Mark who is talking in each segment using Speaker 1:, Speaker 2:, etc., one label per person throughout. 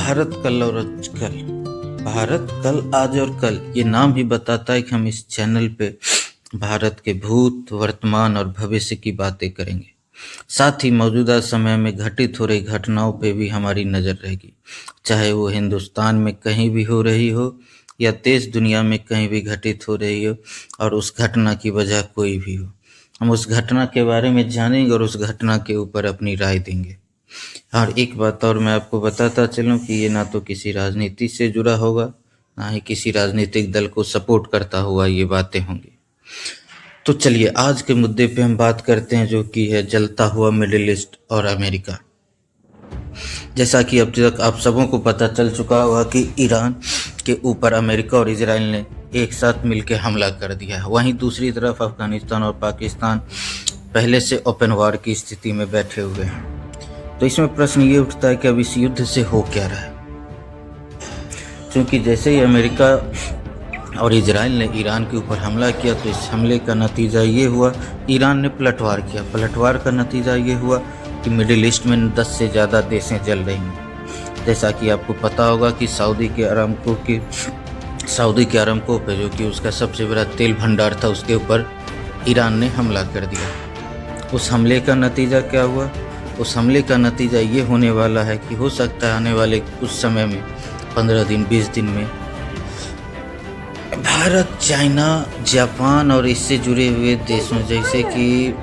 Speaker 1: भारत कल और आजकल। भारत कल, आज और कल, ये नाम ही बताता है कि हम इस चैनल पे भारत के भूत, वर्तमान और भविष्य की बातें करेंगे। साथ ही मौजूदा समय में घटित हो रही घटनाओं पे भी हमारी नज़र रहेगी, चाहे वो हिंदुस्तान में कहीं भी हो रही हो या देश दुनिया में कहीं भी घटित हो रही हो, और उस घटना की वजह कोई भी हो। हम उस घटना के बारे में जानेंगे और उस घटना के ऊपर अपनी राय देंगे। और एक बात और मैं आपको बताता चलूं कि ये ना तो किसी राजनीति से जुड़ा होगा, ना ही किसी राजनीतिक दल को सपोर्ट करता हुआ ये बातें होंगी। तो चलिए आज के मुद्दे पे हम बात करते हैं, जो कि है जलता हुआ मिडिल ईस्ट और अमेरिका। जैसा कि अब तक आप सबों को पता चल चुका होगा कि ईरान के ऊपर अमेरिका और इजराइल ने एक साथ मिलकर हमला कर दिया है। वहीं दूसरी तरफ अफगानिस्तान और पाकिस्तान पहले से ओपन वॉर की स्थिति में बैठे हुए हैं। तो इसमें प्रश्न ये उठता है कि अब इस युद्ध से हो क्या रहा है, क्योंकि जैसे ही अमेरिका और इजराइल ने ईरान के ऊपर हमला किया तो इस हमले का नतीजा ये हुआ, ईरान ने पलटवार किया। पलटवार का नतीजा ये हुआ कि मिडिल ईस्ट में 10 से ज़्यादा देशें जल रही हैं। जैसा कि आपको पता होगा कि सऊदी के अरामको पे, जो कि उसका सबसे बड़ा तेल भंडार था, उसके ऊपर ईरान ने हमला कर दिया। उस हमले का नतीजा क्या हुआ? उस हमले का नतीजा ये होने वाला है कि हो सकता है आने वाले कुछ समय में, 15 दिन 20 दिन में, भारत, चाइना, जापान और इससे जुड़े हुए देशों जैसे कि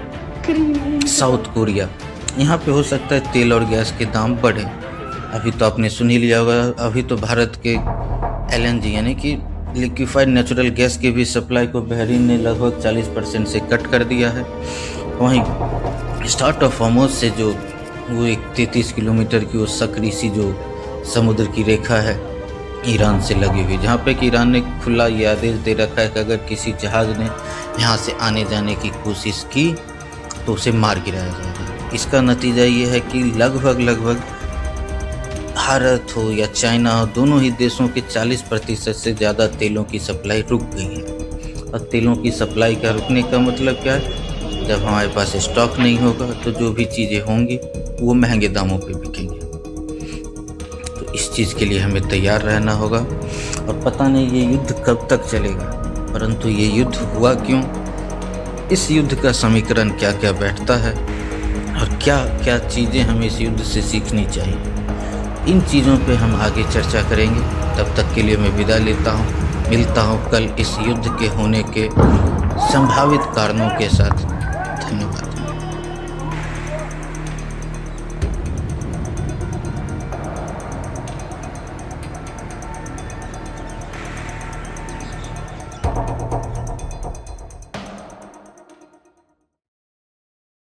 Speaker 1: साउथ कोरिया, यहाँ पे हो सकता है तेल और गैस के दाम बढ़े। अभी तो आपने सुन ही लिया होगा, अभी तो भारत के LNG यानी कि लिक्विफाइड नेचुरल गैस की भी सप्लाई को बहरीन ने लगभग 40% से कट कर दिया है। वहीं स्टार्ट ऑफ हॉर्मुज़ से जो वो एक 33 किलोमीटर की वो सकरी सी जो समुद्र की रेखा है ईरान से लगी हुई, जहाँ पे कि ईरान ने खुला ये आदेश दे रखा है कि अगर किसी जहाज़ ने यहाँ से आने जाने की कोशिश की तो उसे मार गिराया जाएगा। इसका नतीजा ये है कि लगभग भारत हो या चाइना हो, दोनों ही देशों के 40% से ज़्यादा तेलों की सप्लाई रुक गई है। और तेलों की सप्लाई का रुकने का मतलब क्या है? जब हमारे पास स्टॉक नहीं होगा तो जो भी चीज़ें होंगी वो महंगे दामों पे बिकेंगी। तो इस चीज़ के लिए हमें तैयार रहना होगा। और पता नहीं ये युद्ध कब तक चलेगा, परंतु ये युद्ध हुआ क्यों, इस युद्ध का समीकरण क्या क्या बैठता है और क्या क्या चीज़ें हमें इस युद्ध से सीखनी चाहिए, इन चीज़ों पे हम आगे चर्चा करेंगे। तब तक के लिए मैं विदा लेता हूँ। मिलता हूँ कल इस युद्ध के होने के संभावित कारणों के साथ। धन्यवाद।